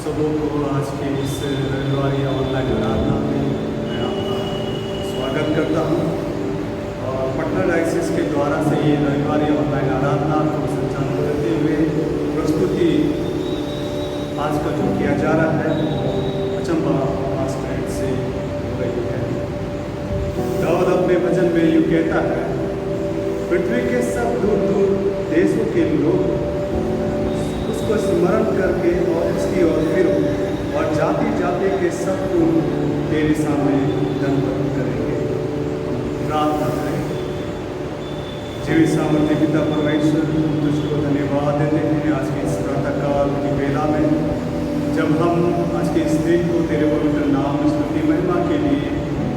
सबों को आज के इस रविवारी ऑनलाइन आराधना में मैं आपका स्वागत करता हूँ। और पटना डायसिस के द्वारा से ये रविवारी ऑनलाइन आराधना को संचालित करते हुए प्रस्तुति आज का जो किया जा रहा है अचंबा मास्टर से हो रही है। दाऊद अपने भजन में यूँ कहता है, पृथ्वी के सब दूर दूर देशों के लोग उसको स्मरण करके और उसकी ओर फिरो और जाति जाति के सब लोग तेरे सामने दंडवत करेंगे। प्रार्थना करेंगे। जीवित सामर्थ्य पिता परमेश्वर, तुझको धन्यवाद देते हैं आज के इस प्रातःकाल की बेला में, जब हम आज के इस दिन को तेरे पवित्र नाम स्तुति महिमा के लिए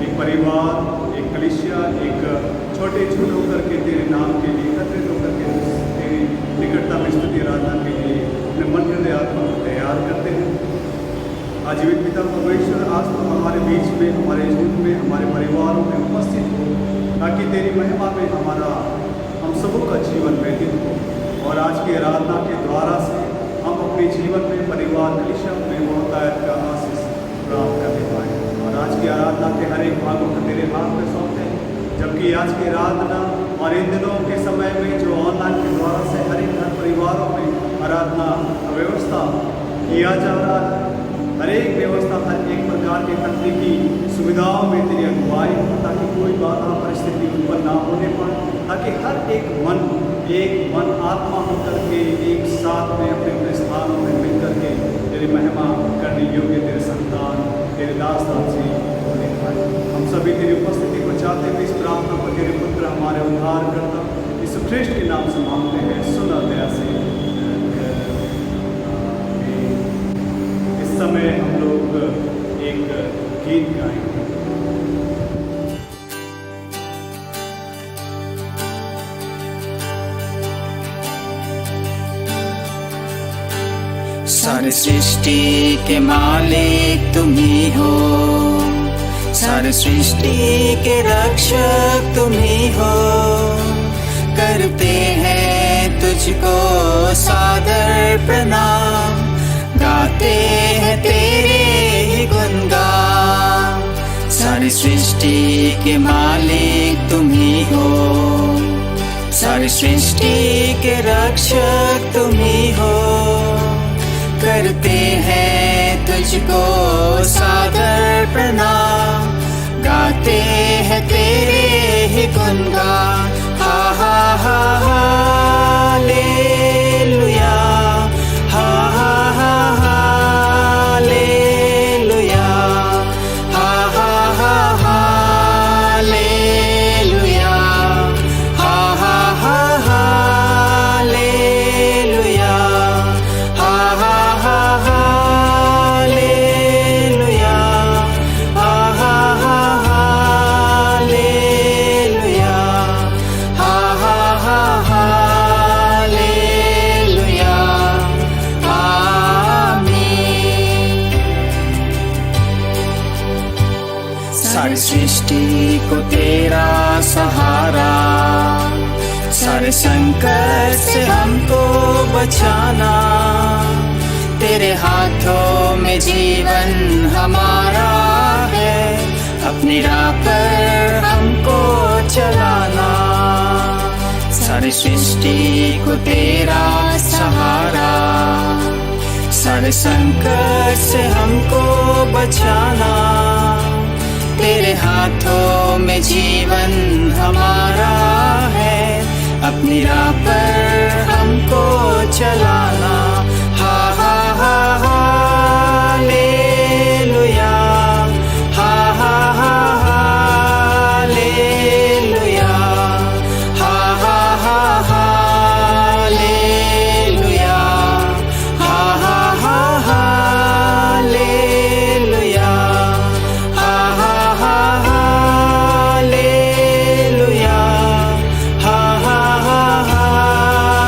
एक परिवार, एक कलीसिया, एक छोटे छोटे होकर के तेरे नाम के लिए एकत्रित होकर के तेरी निकटता में स्तुति आराधना के लिए अपने मन हृदय आत्मा को तैयार करते हैं। आज जीवित पिता परमेश्वर, आज तो हमारे बीच में, हमारे झुंड में, हमारे परिवारों में उपस्थित हो, ताकि तेरी महिमा में हम सबों का जीवन व्यतीत हो और आज की आराधना के द्वारा से हम अपने जीवन में, परिवार, कलीसिया में बहुतायत का आशीष प्राप्त करने पाए। और आज की आराधना के हर एक भागों को तेरे हाथ में सौंपते हैं, जबकि आज की आराधना और इन दिनों के समय में जो ऑनलाइन के द्वारा से हर एक घर परिवारों में आराधना व्यवस्था किया जा रहा है, हर एक व्यवस्था, हर एक प्रकार के तकनीकी सुविधाओं में तेरी अगुवाई हो, ताकि कोई बाधा परिस्थिति उत्पन्न ना होने पाए, ताकि हर एक मन आत्मा होकर के एक साथ में अपने अपने स्थानों में मिल करके तेरी महिमा करने योग्य तेरे संतान, तेरे दास दासी होने पाए। हम सभी तेरी उपस्थिति को चाहते हुए इस प्रार्थना को तेरे पुत्र हमारे उद्धार करता यीशु ख्रीष्ट के नाम से मांगते हैं, सुना दया से। इस समय हम लोग एक गीत गाएंगे। सारी सृष्टि के मालिक तुम ही हो, सारी सृष्टि के रक्षक तुम ही हो। करते हैं तुझको सादर प्रणाम, गाते हैं तेरे ही गुणगान। सारी सृष्टि के मालिक तुम ही हो, सारी सृष्टि के रक्षक तुम ही हो। करते हैं तुझको सादर प्रणाम, गाते हैं तेरे ही गुणगान। हा हा हा हालेलुया, हा हा हा हालेलुया, हा हा हा हालेलुया, हा हा हा हालेलुया, हा हा हा हालेलुया, हा हा हा हालेलुया, हा हा हा हालेलुया। आमीन। सारी सृष्टि को तेरा सहारा, सारे संकट से हमको बचाना। तेरे हाथों में जीवन हमारा है, अपनी राह पर हमको चलाना। सारी सृष्टि को तेरा सहारा, सारे संकट से हमको बचाना। तेरे हाथों में जीवन हमारा है, अपनी राह पर हमको चलाना। हा हा हा हालेलुया, हा हा हा हालेलुया, हा हा हा हालेलुया, हा हा हा हालेलुया, हा हा हा हालेलुया, हा हा हा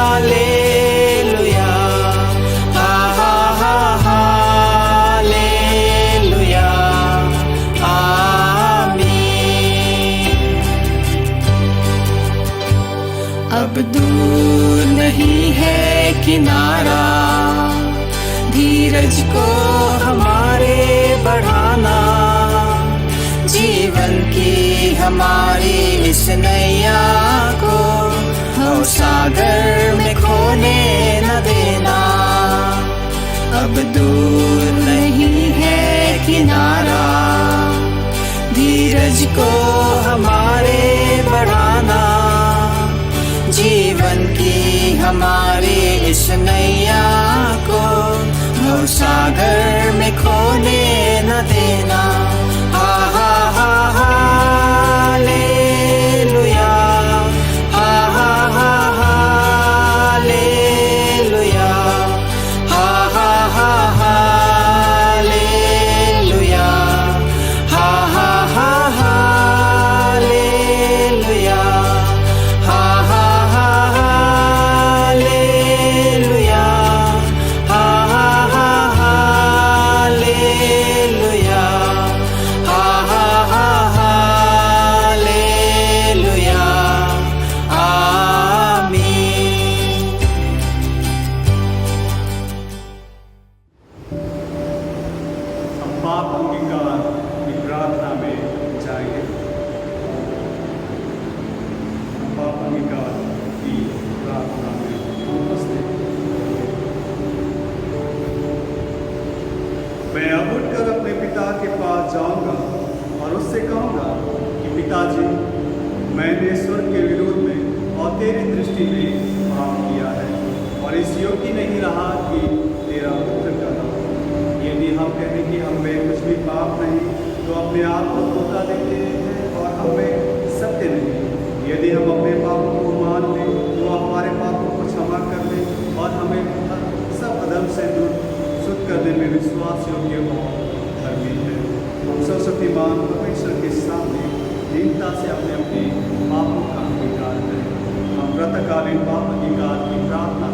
हालेलुया, धीरज को हमारे बढ़ाना, जीवन की हमारी इस नैया को भव सागर में खोने न देना। अब दूर नहीं है किनारा, धीरज को हमारे बढ़ाना, जीवन की हमारी इस नैया को भव सागर में खोने न देना। हा हा हा हालेलुया, हा हा हा हालेलुया, हा हा हा हालेलुया, हा हा हा हालेलुया, हा हा हा हालेलुया, हा हा हा हालेलुया, हा हा हा हालेलुया, आमीन। हम पाप अंगीकार की प्रार्थना में जाएंगे। हम पाप अंगीकार की प्रार्थना में उपस्थित होंगे। मैं अब उठकर अपने पिता के पास जाऊंगा और उससे कहूंगा कि पिताजी, मैंने स्वर्ग के विरोध में और तेरी दृष्टि में पाप किया है और इस योग्य नहीं रहा कि तेरा पुत्र कहलाऊं। यदि हम कहें कि हम में कुछ भी पाप नहीं तो अपने आप को धोखा देते हैं और हमें सत्य नहीं। यदि हम अपने पापों को मान लें तो हमारे पापों को क्षमा कर लें और हमें सब अधर्म से दूर शुद्ध करने में विश्वास योग्य और धर्मी है। हम सर्वशक्तिमान परमेश्वर के सामने दीनता से अपने अपने पापों का अंगीकार करें। हम व्रतकालीन पाप अंगीकार की प्रार्थना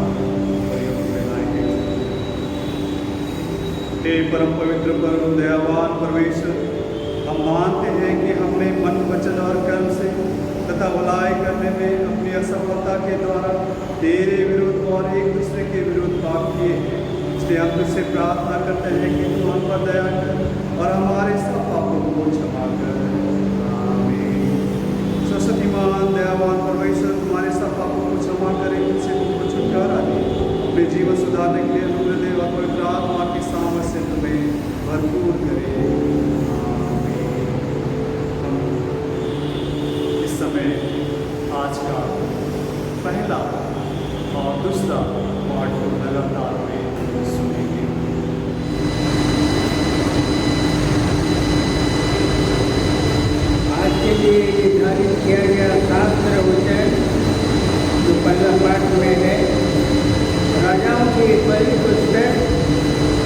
प्रयोग में लाएंगे। हे परम पवित्र परम दयावान परमेश्वर, हम मानते हैं कि हमने मन वचन और कर्म से तथा भलाई करने में अपनी असफलता के द्वारा तेरे विरुद्ध और एक दूसरे के विरुद्ध पाप किए हैं। इसलिए हम तुझसे प्रार्थना करते हैं कि तू हम पर दया कर और हमारे सब पापों को क्षमा कर। आमीन। सरस्वतीमान दयावान परमेश्वर तुम्हारे सब पापों को क्षमा करें, उनसे तुमको छुटकारा दे, अपने जीवन सुधारने के लिए अनुग्रह दे और पवित्र आत्मा की सामर्थ्य से तुम्हें भरपूर करे। आमीन। हम इस समय आज का पहला और दूसरा पाठ को लगातार में सुनेंगे। आज के लिए निर्धारित किया गया शास्त्र वचन जो पहला पाठ में है, राजाओं की पहली पुस्तक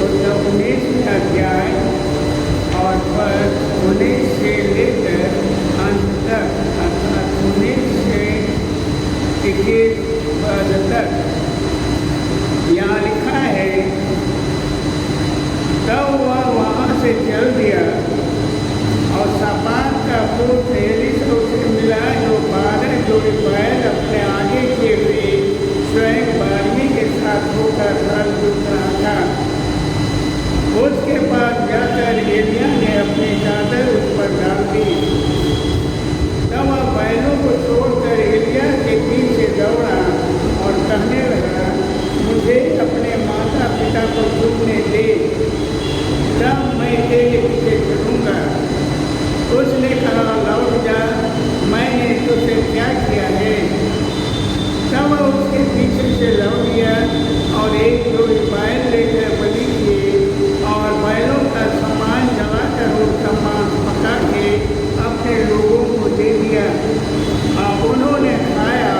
उसका 19 अध्याय और पद 19 से लेकर अंत तक, अर्थात 19 से 21 पद तक। यहाँ लिखा है, तब वह वहाँ से चल दिया और सापात का पुत्र एलीशा उसे मिला, जो 12 जोड़ी बैल अपने आगे किए हुए स्वयं बारहवीं के साथ होकर हल जुट रहा था। उसके पास जाकर एलिय्याह ने अपनी चादर उस पर डाल दी। तब वह बैलों को छोड़कर एलिय्याह के पीछे दौड़ा और कहने लगा, मुझे अपने माता पिता को छूने दे, तब मैं तेरे पीछे चलूँगा। उसने कहा, लौट जा, मैंने तुझसे क्या किया है? तब वह उसके पीछे से लौट गया और एक जोड़ी बैल लेकर बलि किए और बैलों का सामान जलाकर उसका मांस पका के अपने लोगों को दे दिया और उन्होंने खाया।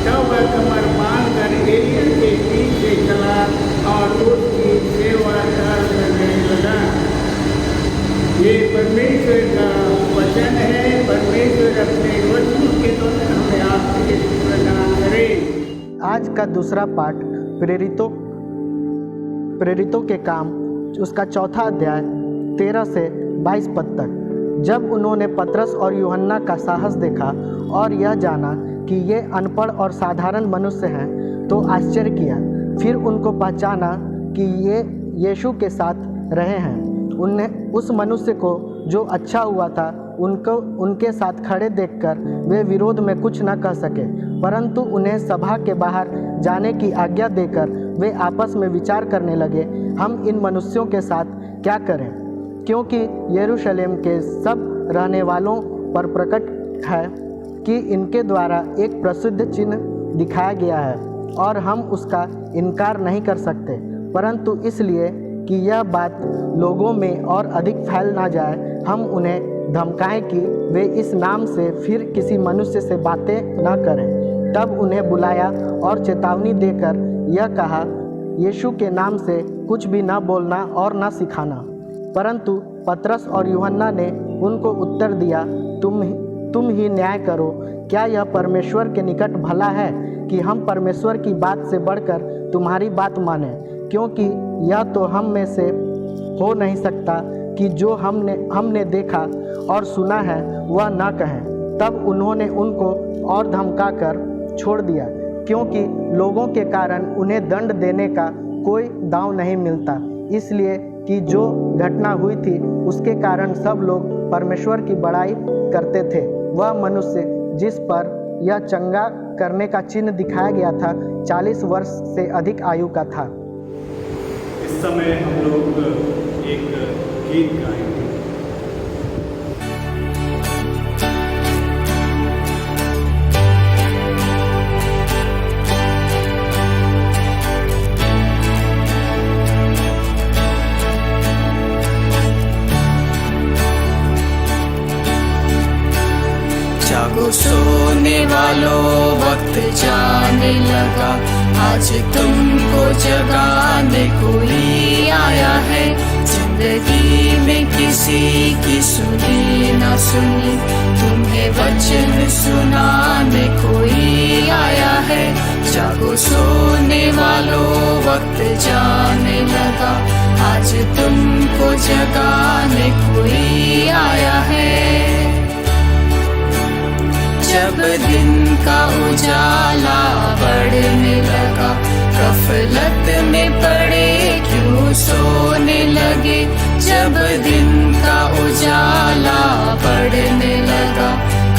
तब वह कमर बांध कर एलिय्याह के पीछे चला और उसकी सेवा करने लगा। ये परमेश्वर का वचन है। परमेश्वर अपने वचनों के द्वारा हमें आपसे प्रदान करे। आज का दूसरा पाठ प्रेरितों के काम उसका चौथा अध्याय 13 से 22 पद तक। जब उन्होंने पतरस और यूहन्ना का साहस देखा और यह जाना कि ये अनपढ़ और साधारण मनुष्य हैं तो आश्चर्य किया। फिर उनको पहचाना कि ये यीशु के साथ रहे हैं। उन्हें उस मनुष्य को जो अच्छा हुआ था उनके साथ खड़े देखकर वे विरोध में कुछ न कह सके, परंतु उन्हें सभा के बाहर जाने की आज्ञा देकर वे आपस में विचार करने लगे, हम इन मनुष्यों के साथ क्या करें, क्योंकि यरूशलेम के सब रहने वालों पर प्रकट है कि इनके द्वारा एक प्रसिद्ध चिन्ह दिखाया गया है और हम उसका इनकार नहीं कर सकते, परंतु इसलिए कि यह बात लोगों में और अधिक फैल ना जाए, हम उन्हें धमकाएं कि वे इस नाम से फिर किसी मनुष्य से बातें न करें। तब उन्हें बुलाया और चेतावनी देकर यह कहा, यीशु के नाम से कुछ भी न बोलना और न सिखाना। परंतु पतरस और यूहन्ना ने उनको उत्तर दिया, तुम ही न्याय करो। क्या यह परमेश्वर के निकट भला है कि हम परमेश्वर की बात से बढ़कर तुम्हारी बात मानें? क्योंकि यह तो हम में से हो नहीं सकता कि जो हमने देखा और सुना है वह न कहें। तब उन्होंने उनको और धमकाकर छोड़ दिया, क्योंकि लोगों के कारण उन्हें दंड देने का कोई दांव नहीं मिलता, इसलिए कि जो घटना हुई थी उसके कारण सब लोग परमेश्वर की बड़ाई करते थे। वह मनुष्य जिस पर यह चंगा करने का चिन्ह दिखाया गया था 40 वर्ष से अधिक आयु का था। इस समय हम लोग एक गीत गाएंगे। जागो सोने वालों, वक्त जाने लगा, आज तुमको जगाने कोई आया है। जिंदगी में किसी की सुनी ना सुनी, तुम्हें वचन सुनाने कोई आया है। जागो सोने वालों, वक्त जाने लगा, आज तुमको जगाने कोई आया है। जब दिन का उजाला बढ़ने लगा, गफलत में पड़े क्यों सोने लगे। जब दिन का उजाला बढ़ने लगा,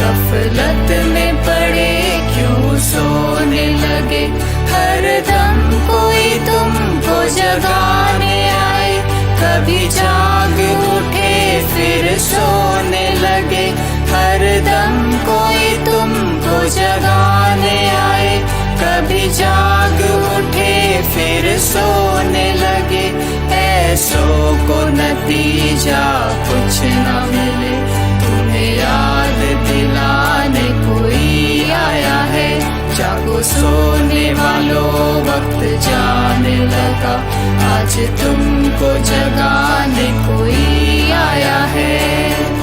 गफलत में पड़े क्यों सोने लगे। हर दम कोई तुमको जगाने आए, कभी जाग उठे फिर सोने लगे। हर दम कोई तुमको जगाने आए, कभी जाग उठे फिर सोने लगे। ऐसों को नतीजा कुछ न मिले, तुम्हें याद दिलाने कोई आया है। जागो सोने वालों, वक्त जाने लगा, आज तुमको जगाने कोई आया है।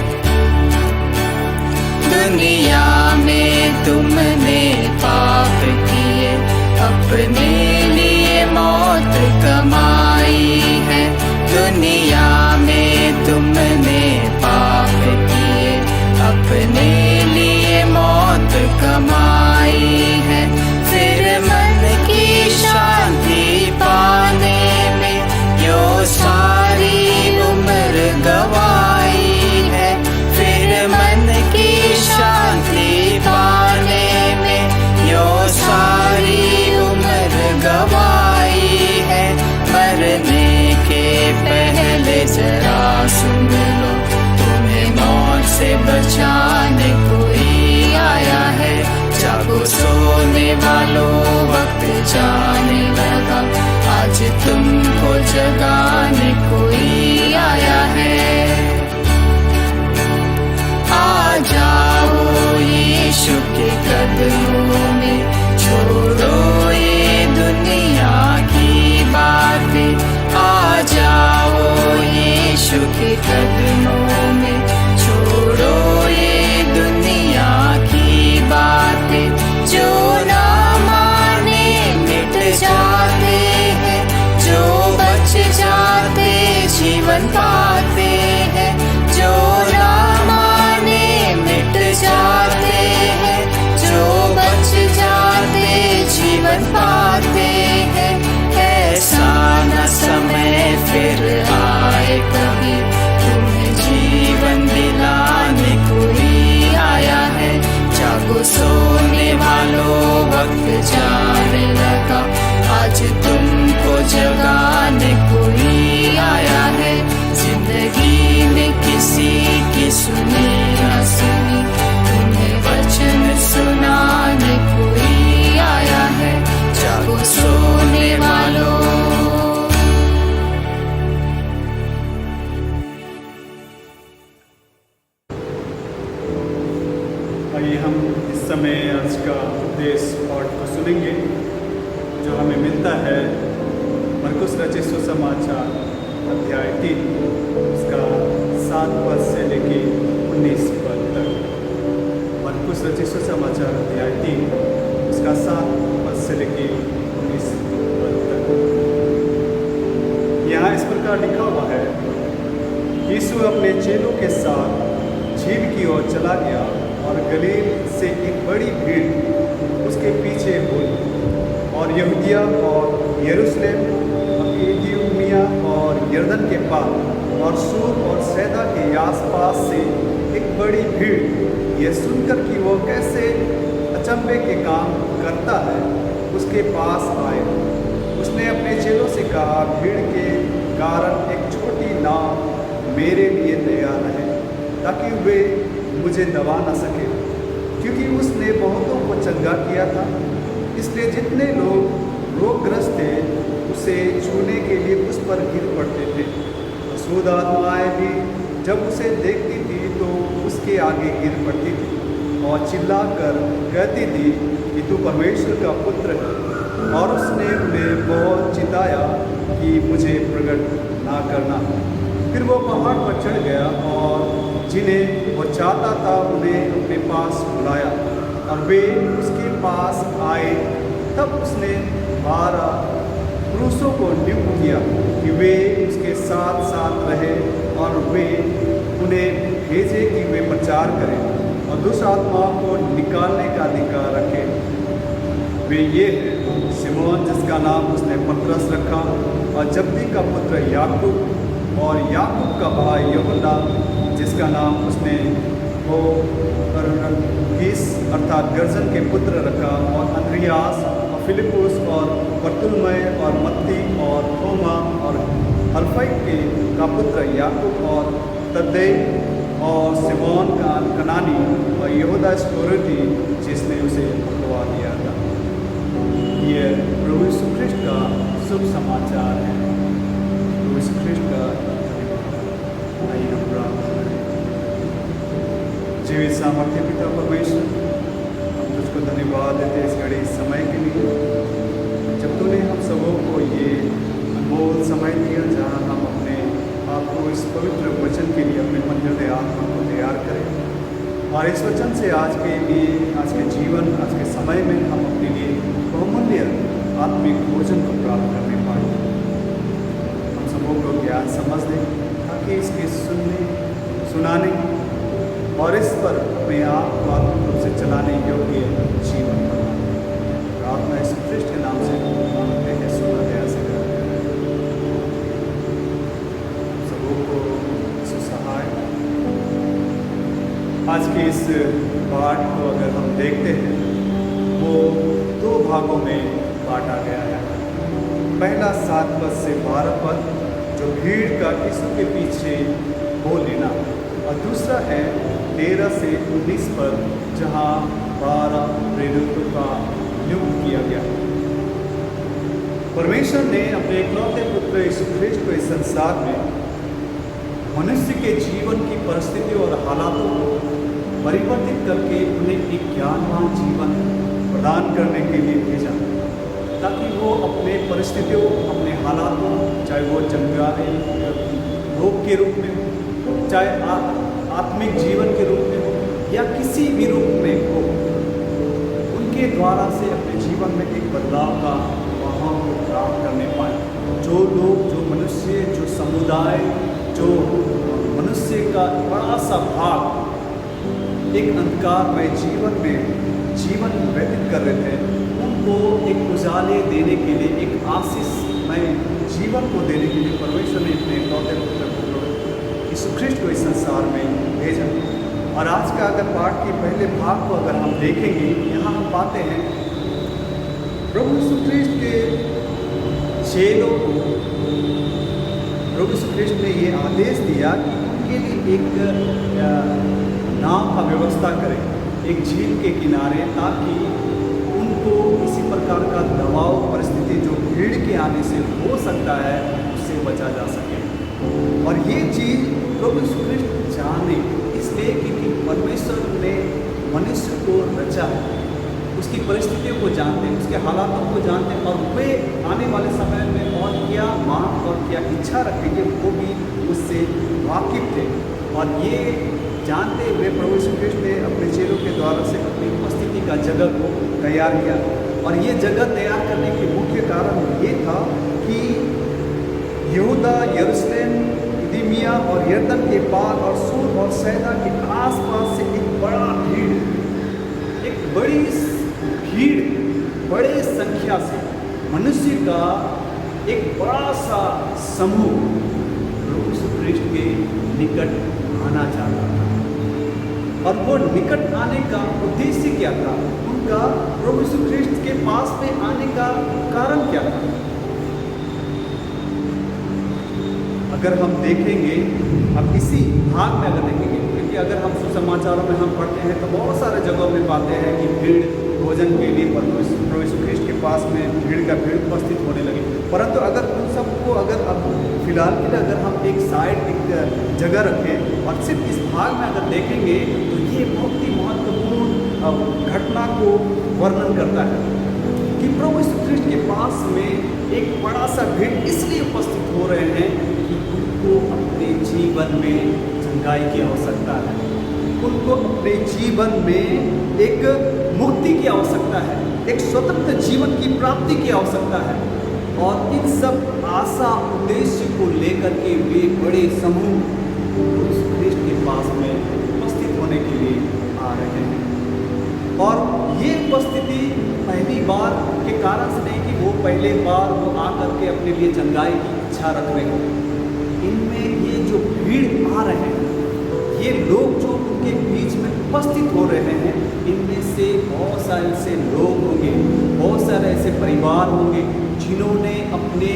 दुनिया में तुमने पाप किए, अपने लिए मौत कमाई है। दुनिया में तुमने पाप किए, अपने लिए मौत कमाई है। फिर मन की शांति पाने में यो सारी उम्र गवाई है। फिर मन की शांति पाने में यो सारी उम्र गवाई है। मरने के पहले जरा सुन लो, तुम्हें मौत से बचाने कोई आया है। जागो सोने वालों, वक्त जाने लगा, आज तुमको जगाने कोई आया है। आ जाओ यीशु के कदमों में, छोड़ो ये दुनिया की बातें। आ जाओ यीशु के कदमों में, छोड़ो ये दुनिया की बातें। जो ना माने मिट जाते हैं, जो बच जाते जीवन पाते हैं। जो ना माने मिट जाते हैं, जो बच जाते जीवन पाते हैं। ऐसा न समय समाचार अध्याय 3 उसका 7 पद से लेके 19 पद तक। मरकुस रचित सुसमाचार अध्याय 3 उसका 7 पद से लेके 19 पद तक। यहाँ इस प्रकार लिखा हुआ है, यीशु अपने चेलों के साथ झील की ओर चला गया और गलील से एक बड़ी भीड़ उसके पीछे हुई और यहूदिया और यरूशलेम, इथियोपिया और यरदन के पार और सूर और सैदा के आसपास से एक बड़ी भीड़ यह सुनकर कि वो कैसे अचंभे के काम करता है उसके पास आए। उसने अपने चेलों से कहा, भीड़ के कारण एक छोटी नाव मेरे लिए तैयार है ताकि वे मुझे दबा न सके, क्योंकि उसने बहुतों को चंगा किया था। इसलिए जितने लोग रोगग्रस्त थे उसे छूने के लिए उस पर गिर पड़ते थे। अशुद्ध आत्माएं भी जब उसे देखती थी तो उसके आगे गिर पड़ती थी और चिल्लाकर कहती थी कि तू परमेश्वर का पुत्र है। और उसने उन्हें बहुत चिताया कि मुझे प्रकट ना करना। फिर वो पहाड़ पर चढ़ गया और जिन्हें वो चाहता था उन्हें अपने पास बुलाया और वे उसके पास आए। तब उसने 12 पुरुषों को नियुक्त किया कि वे उसके साथ साथ रहे और वे उन्हें भेजे कि वे प्रचार करें और दुष्ट आत्माओं को निकालने का अधिकार रखें। वे ये हैं, सिमोन जिसका नाम उसने पतरस रखा और जब्दी का पुत्र याकूब और याकूब का भाई यूहन्ना जिसका नाम उसने बोअनर्गीस अर्थात गर्जन के पुत्र रखा और अंद्रियास और फिलिपुस और बरतुलमै और मत्ती और थोमा और हल्फई का पुत्र याकूब और तद्दै और सिमोन का कनानी और यहूदा इस्करियोती जिसने उसे पकड़वा दिया था। ये प्रभु यीशु ख्रिस्ट का शुभ समाचार है। प्रभु यीशु ख्रिस्ट का आइए हम प्रार्थना करें। जीवित सामर्थ्य पिता परमेश्वर, हम तुझको धन्यवाद देते इस घड़ी समय के लिए जब तूने हम सबों को ये अनमोल समय दिया जहाँ हम अपने आप को इस पवित्र वचन के लिए अपने मन हृदय आत्मा को तैयार करें और इस वचन से आज के लिए, आज के जीवन, आज के समय में हम अपने लिए बहुमूल्य आत्मिक भोजन को प्राप्त करने पाए। हम सबों को ज्ञान समझ दें ताकि इसके सुनाने और इस पर अपने आप को आत्मिक रूप से चलाने योग्य जीवन प्रार्थना इस ख्रिस्ट के नाम से मांगते हैं, सुना दया से सबों को सुसहाय। आज के इस पाठ को अगर हम देखते हैं वो 2 भागों में बांटा गया है। पहला 7 पद से 12 पद जो भीड़ का यीशु के पीछे हो लेना, और दूसरा है 13 से 19 पद जहाँ 12 प्रेरितों का नियुक्त किया गया। परमेश्वर ने अपने इकलौते पुत्र यीशु ख्रिस्ट को इस संसार में मनुष्य के जीवन की परिस्थितियों और हालातों को परिवर्तित करके उन्हें एक ज्ञानवान जीवन प्रदान करने के लिए भेजा ताकि वो अपने परिस्थितियों, अपने हालातों, चाहे वो जंगाई रोग के रूप में हो, चाहे आत्मिक जीवन के रूप में हो या किसी भी रूप में हो, उनके द्वारा से अपने जीवन में एक बदलाव का माहौल को प्राप्त करने पाए। जो लोग, जो मनुष्य, जो समुदाय, जो मनुष्य का बड़ा सा भाग एक अंधकारमय जीवन में जीवन व्यतीत कर रहे थे, उनको एक उजाले देने के लिए, एक आशीषमय जीवन को देने के लिए परमेश्वर ने अपने इकलौते पुत्र यीशु ख्रिस्ट को इस संसार में भेजा। और आज का अगर पाठ के पहले भाग को अगर हम देखेंगे, यहाँ हम पाते हैं प्रभु यीशु ख्रिस्ट के चेलों को प्रभु यीशु ख्रिस्ट ने ये आदेश दिया कि उनके लिए एक नाव का व्यवस्था करें एक झील के किनारे, ताकि उनको किसी प्रकार का दबाव परिस्थिति जो भीड़ के आने से हो सकता है उससे बचा जा सके। और ये चीज़ प्रभु यीशु ख्रिस्ट जाने इसलिए क्योंकि परमेश्वर ने मनुष्य को रचा है उसकी परिस्थितियों को जानते हैं, उसके हालातों को जानते हैं, और वे आने वाले समय में और क्या मांग और क्या इच्छा रखेंगे वो भी उससे वाकिफ थे। और ये जानते हुए प्रभु यीशु ख्रिस्ट ने अपने चेलों के द्वारा से अपनी उपस्थिति का जगह को तैयार किया। और ये जगह तैयार करने के मुख्य कारण ये था कि यहूदा, यरूशलेम, इदूमिया और यरदन के पार और सूर और सैदा के आसपास से एक बड़ा भीड़, एक बड़ी भीड़, बड़े संख्या से मनुष्य का एक बड़ा सा समूह प्रभु यीशु ख्रिस्ट के निकट आना चाहता था। और वो निकट आने का उद्देश्य क्या था? उनका प्रभु यीशु ख्रिस्ट के पास में आने का कारण क्या था? अगर हम देखेंगे, अब इसी भाग में अगर देखेंगे, क्योंकि अगर हम सुसमाचारों में हम पढ़ते हैं तो बहुत सारे जगहों में पाते हैं कि भीड़ भोजन के लिए प्रभु यीशु ख्रिस्ट के पास में भीड़ उपस्थित होने लगे। परंतु अगर उन सबको अगर अब फिलहाल के लिए अगर हम एक साइड एक जगह रखें और सिर्फ इस भाग में अगर देखेंगे तो ये बहुत ही महत्वपूर्ण घटना को वर्णन करता है कि प्रभु यीशु ख्रिस्ट के पास में एक बड़ा सा भीड़ इसलिए उपस्थित हो रहे हैं कि उनको अपने जीवन में चंगाई की आवश्यकता है, उनको अपने जीवन में एक मुक्ति की आवश्यकता है, एक स्वतंत्र जीवन की प्राप्ति की आवश्यकता है। और इन सब आशा उद्देश्य को लेकर के वे बड़े समूह यीशु ख्रिस्ट के पास में उपस्थित होने के लिए आ रहे हैं। और ये उपस्थिति पहली बार के कारण से नहीं कि वो पहले बार वो आकर के अपने लिए चंगाई की इच्छा रख रहे हैं। इनमें ये जो भीड़ आ रहे हैं, ये लोग जो उनके बीच में उपस्थित हो रहे हैं, इनमें से बहुत सारे ऐसे लोग होंगे, बहुत सारे ऐसे परिवार होंगे जिन्होंने अपने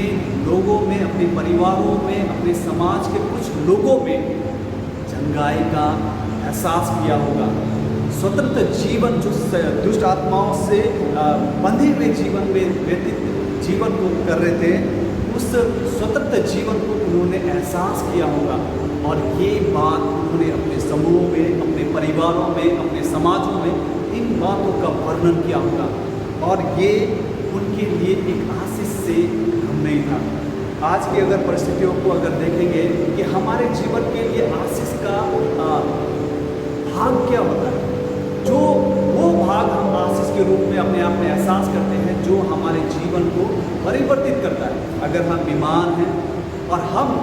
लोगों में, अपने परिवारों में, अपने समाज के कुछ लोगों में चंगाई का एहसास किया होगा। स्वतंत्र जीवन जो दुष्ट आत्माओं से बंधे हुए जीवन में व्यतीत जीवन को कर रहे थे, उस स्वतंत्र जीवन को उन्होंने एहसास किया होगा। और ये बात उन्होंने अपने समूहों में, अपने परिवारों में, अपने समाजों में इन बातों का वर्णन किया होगा। और ये उनके लिए एक आशीष से कम नहीं था। आज की अगर परिस्थितियों को अगर देखेंगे कि हमारे जीवन के लिए आशीष का भाग क्या होता है, जो वो भाग हम आशीष के रूप में अपने आप में एहसास करते हैं, जो हमारे जीवन को परिवर्तित करता है। अगर हम बीमार हैं और हम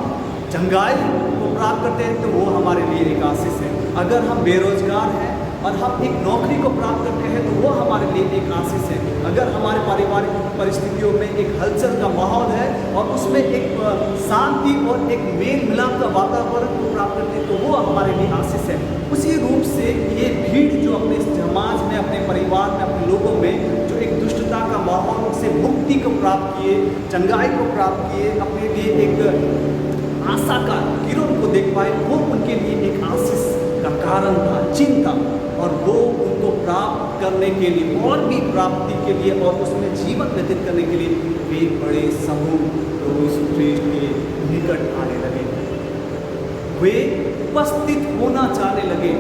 चंगाई को प्राप्त करते हैं तो वो हमारे लिए एक आशीष है। अगर हम बेरोजगार हैं और हम एक नौकरी को प्राप्त करते हैं तो वो हमारे लिए एक आशीष है। अगर हमारे पारिवारिक परिस्थितियों में एक हलचल का माहौल है और उसमें एक शांति और एक मेल मिलाप का वातावरण को प्राप्त करते हैं तो वो हमारे लिए आशीष है। उसी रूप से ये भीड़ जो अपने समाज में, अपने परिवार में, अपने लोगों में जो एक दुष्टता का माहौल से मुक्ति को प्राप्त किए, चंगाई को प्राप्त किए, अपने लिए एक आशा का किरण को देख पाए, वो उनके लिए एक आशीष का कारण था, चिन्ह था। और वो उनको प्राप्त करने के लिए और भी प्राप्ति के लिए और उसमें जीवन व्यतीत करने के लिए वे बड़े समूह प्रभु यीशु ख्रिस्ट के निकट आने लगे। वे उपस्थित होना चाहने लगे।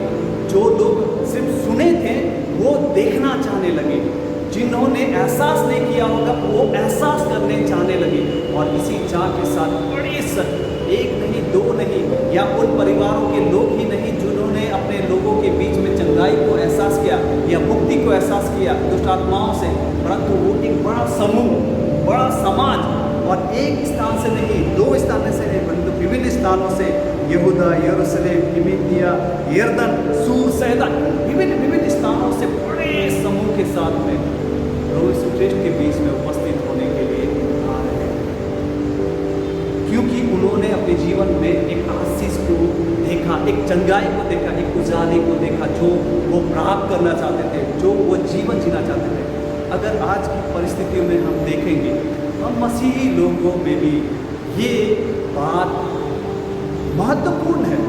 जो लोग सिर्फ सुने थे वो देखना चाहने लगे। जिन्होंने एहसास नहीं किया होगा वो एहसास करने चाहने लगे। और इसी चाह के साथ बड़े एक नहीं, दो नहीं, या उन परिवारों के लोग ही नहीं जिन्होंने अपने लोगों के बीच में चंगाई को एहसास किया या मुक्ति को एहसास किया दुष्ट आत्माओं से, परंतु वो एक बड़ा समूह, बड़ा समाज, और एक स्थान से नहीं, दो स्थान से नहीं, परंतु विभिन्न स्थानों से, यहूदा, यरूशलेम, इदूमिया, यरदन, सूर, सैदा, विभिन्न स्थानों से बड़े समूह के साथ में प्रभु यीशु ख्रिस्ट के बीच में उपस्थित होने के लिए आ रहे हैं, क्योंकि उन्होंने अपने जीवन में एक आशीष को देखा, एक चंगाई को देखा, एक उजाले को देखा जो वो प्राप्त करना चाहते थे, जो वो जीवन जीना चाहते थे। अगर आज की परिस्थितियों में हम देखेंगे, हम मसीही लोगों में भी ये बात महत्वपूर्ण है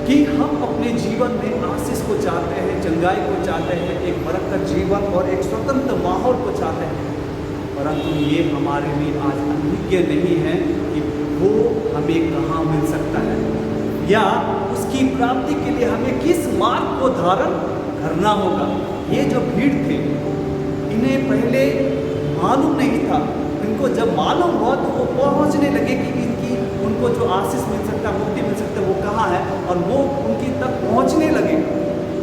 कि हम अपने जीवन में आशीष को चाहते हैं, चंगाई को चाहते हैं, एक बरकत जीवन और एक स्वतंत्र माहौल को चाहते हैं, परंतु ये हमारे लिए आज अभिज्ञ नहीं है कि वो हमें कहाँ मिल सकता है या उसकी प्राप्ति के लिए हमें किस मार्ग को धारण करना होगा। ये जो भीड़ थे, इन्हें पहले मालूम नहीं था। इनको जब मालूम हुआ तो वो पहुंचने लगे कि उनको जो आशीष मिल सकता है, मुक्ति मिल सकता है, वो कहाँ है, और वो उनकी तक पहुंचने लगे।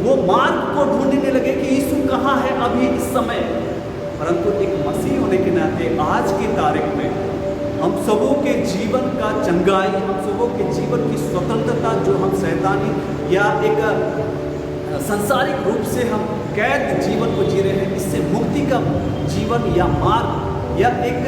वो मार्ग को ढूंढने लगे कि यीशु कहाँ है अभी इस समय। परंतु एक मसीह होने के नाते आज की तारीख में हम सबों के जीवन का चंगाई, हम सबों के जीवन की स्वतंत्रता जो हम शैतानी या एक संसारिक रूप से हम कैद जीवन को जी रहे हैं, इससे मुक्ति का जीवन या मार्ग या एक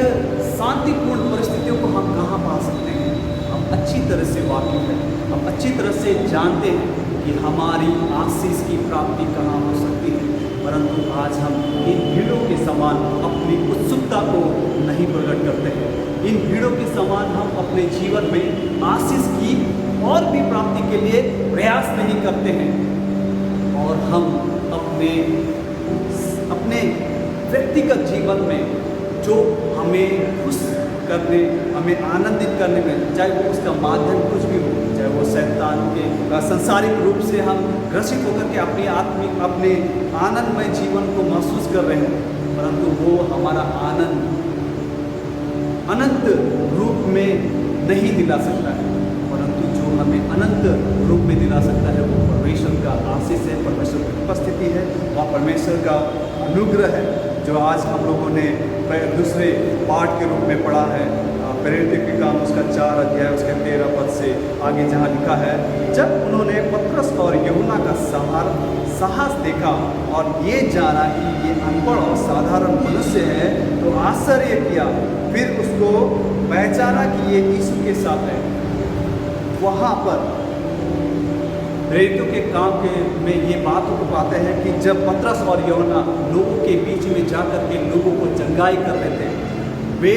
शांतिपूर्ण परिस्थितियों को हम कहाँ पा सकते हैं। हम अच्छी तरह से वाकिफ हैं, हम अच्छी तरह से जानते हैं कि हमारी आशीष की प्राप्ति कहाँ हो सकती है। परंतु आज हम इन भीड़ों के समान अपनी उत्सुकता को नहीं प्रकट करते हैं। इन भीड़ों के समान हम अपने जीवन में आशीष की और भी प्राप्ति के लिए प्रयास नहीं करते हैं, और हम अपने व्यक्तिगत जीवन में जो हमें खुश करने, हमें आनंदित करने में, चाहे वो उसका माध्यम कुछ भी हो, चाहे वो शैतान के संसारिक रूप से हम ग्रसित होकर के अपने आनंदमय जीवन को महसूस कर रहे हैं, परंतु वो हमारा आनंद अनंत रूप में नहीं दिला सकता है। परंतु जो हमें अनंत रूप में दिला सकता है वो परमेश्वर का आशीष है, परमेश्वर की उपस्थिति है और परमेश्वर का अनुग्रह है, जो आज हम लोगों ने दूसरे पाठ के रूप में पढ़ा है। प्रेरित के काम उसका 4 अध्याय उसके 13 पद से आगे जहाँ लिखा है, जब उन्होंने पतरस और यूहन्ना का साहस देखा और ये जाना कि ये अनपढ़ और साधारण मनुष्य है, तो आश्चर्य किया। फिर उसको पहचाना कि ये यीशु के साथ है। वहाँ पर प्रेरितों के काम में ये बात को पाते हैं कि जब पतरस और यूहन्ना लोगों के बीच में जाकर के लोगों को चंगाई कर लेते हैं, वे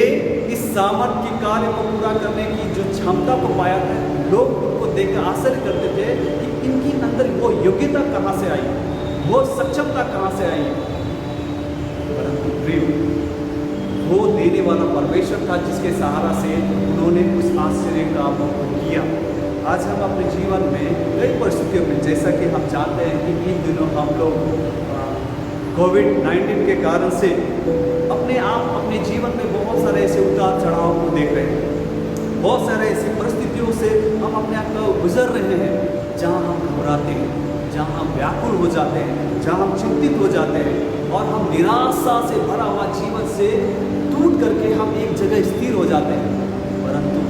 इस सामर्थ्य के कार्य को पूरा करने की जो क्षमता को पाया था, लोग उनको देखकर आश्चर्य करते थे कि इनकी अंदर वो योग्यता कहाँ से आई, वो सक्षमता कहाँ से आई। परंतु प्रिय, वो देने वाला परमेश्वर था जिसके सहारा से उन्होंने उस आश्चर्य का अनुभव किया। आज हम अपने जीवन में कई परिस्थितियों में, जैसा कि हम जानते हैं कि इन दिनों हम लोग कोविड-19 के कारण से अपने जीवन में बहुत सारे ऐसे उतार चढ़ाव को देख रहे हैं। बहुत सारे ऐसी परिस्थितियों से हम अपने आप को गुजर रहे हैं जहां हम घबराते हैं, जहां हम व्याकुल हो जाते हैं, जहां हम चिंतित हो जाते हैं और हम निराशा से भरा हुआ जीवन से टूट करके हम एक जगह स्थिर हो जाते हैं। परंतु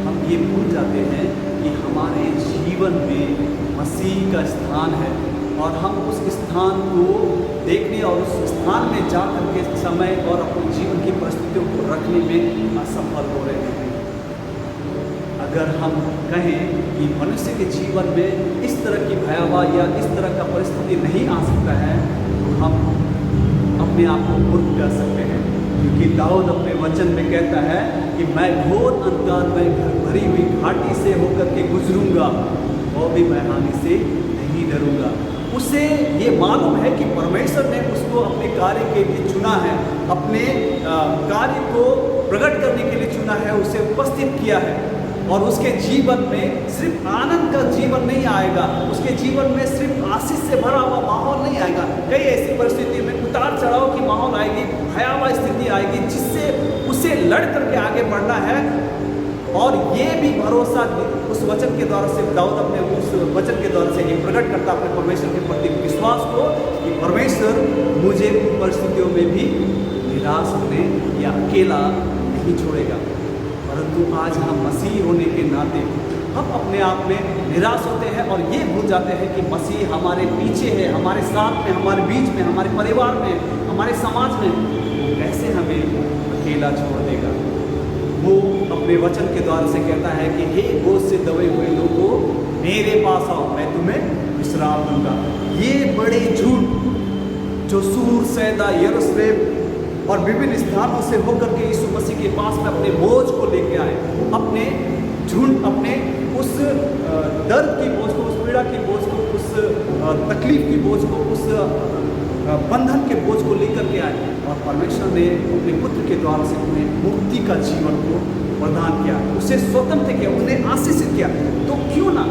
हम ये भूल जाते हैं कि हमारे जीवन में मसीह का स्थान है और हम उस स्थान को देखने और उस स्थान में जा कर के समय और अपने जीवन की परिस्थितियों को रखने में असफल हो रहे हैं। अगर हम कहें कि मनुष्य के जीवन में इस तरह की भयावह या इस तरह का परिस्थिति नहीं आ सकता है, तो हम अपने आप को मूर्ख कर सकते हैं, क्योंकि दाऊद अपने वचन में कहता है कि मैं घोर अंधकार में भरी हुई घाटी से होकर के गुजरूंगा और भी मैं हानि से नहीं डरूंगा। उसे ये मालूम है कि परमेश्वर ने उसको अपने कार्य के लिए चुना है, अपने कार्य को प्रकट करने के लिए चुना है, उसे उपस्थित किया है। और उसके जीवन में सिर्फ आनंद का जीवन नहीं आएगा, उसके जीवन में सिर्फ आशीष से भरा हुआ माहौल नहीं आएगा। कई ऐसी परिस्थिति में उतार चढ़ाव की माहौल आएगी, भयावह स्थिति आएगी, जिससे उसे लड़ करके आगे बढ़ना है। और ये भी भरोसा उस वचन के द्वारा से दाऊद अपने उस वचन के द्वारा से ये प्रकट करता अपने परमेश्वर के प्रति विश्वास को कि परमेश्वर मुझे उन परिस्थितियों में भी निराश होने या अकेला नहीं छोड़ेगा। परंतु आज हम मसीह होने के नाते हम अपने आप में निराश होते हैं और ये भूल जाते हैं कि मसीह हमारे पीछे है, हमारे साथ में, हमारे बीच में, हमारे परिवार में, हमारे समाज में। कैसे हमें अकेला छोड़ देगा? वो अपने वचन के द्वारा से कहता है कि हे बोझ से दबे हुए लोगों, मेरे पास आओ, मैं तुम्हें विश्राम दूंगा। ये बड़े झूठ जो सूर, सैदा, यरूशलेम और विभिन्न स्थानों से होकर के यीशु मसीह के पास में अपने बोझ को लेके आए, अपने झूठ, अपने उस दर्द की बोझ को, उस पीड़ा की बोझ को, उस तकलीफ की बोझ को, उस बंधन के बोझ को लेकर के आए। और परमेश्वर ने अपने पुत्र के द्वारा से उन्हें मुक्ति का जीवन को प्रदान किया, उसे स्वतंत्र किया, उन्हें आशीषित किया। तो क्यों ना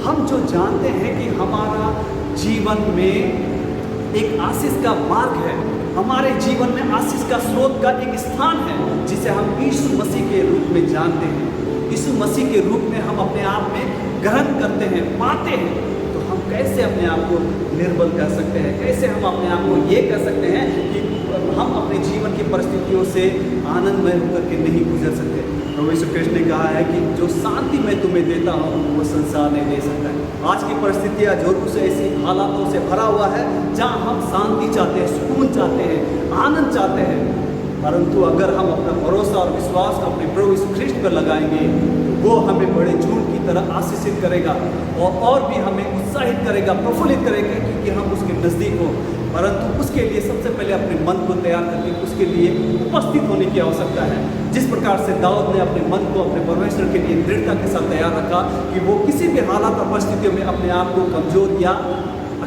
हम जो जानते हैं कि हमारा जीवन में एक आशीष का मार्ग है, हमारे जीवन में आशीष का स्रोत का एक स्थान है, जिसे हम यीशु मसीह के रूप में जानते हैं। यीशु मसीह के रूप में हम अपने आप में ग्रहण करते हैं, पाते हैं। तो हम कैसे अपने आप को निर्बल कर सकते हैं? कैसे हम अपने आप को ये कह सकते हैं कि हम अपने जीवन की परिस्थितियों से आनंदमय होकर के नहीं गुजर सकते? प्रभु यीशु कृष्ण ने कहा है कि जो शांति मैं तुम्हें देता हूँ वो संसार नहीं दे सकता है। आज की परिस्थितियाँ जरूर से ऐसी हालातों से भरा हुआ है जहाँ हम शांति चाहते हैं, सुकून चाहते हैं, आनंद चाहते हैं, परंतु अगर हम अपना भरोसा और विश्वास को अपने प्रभु यीशु ख्रीष्ट पर लगाएंगे, वो हमें बड़े झूठ की तरह आशीषित करेगा और भी हमें उत्साहित करेगा, प्रफुल्लित करेगा, क्योंकि हम उसके नज़दीक हों। परंतु उसके लिए सबसे पहले अपने मन को तैयार करके उसके लिए उपस्थित होने की आवश्यकता है। जिस प्रकार से दाऊद ने अपने मन को अपने परमेश्वर के लिए दृढ़ता के साथ तैयार रखा कि वो किसी भी हालात और परिस्थितियों में अपने आप को कमजोर या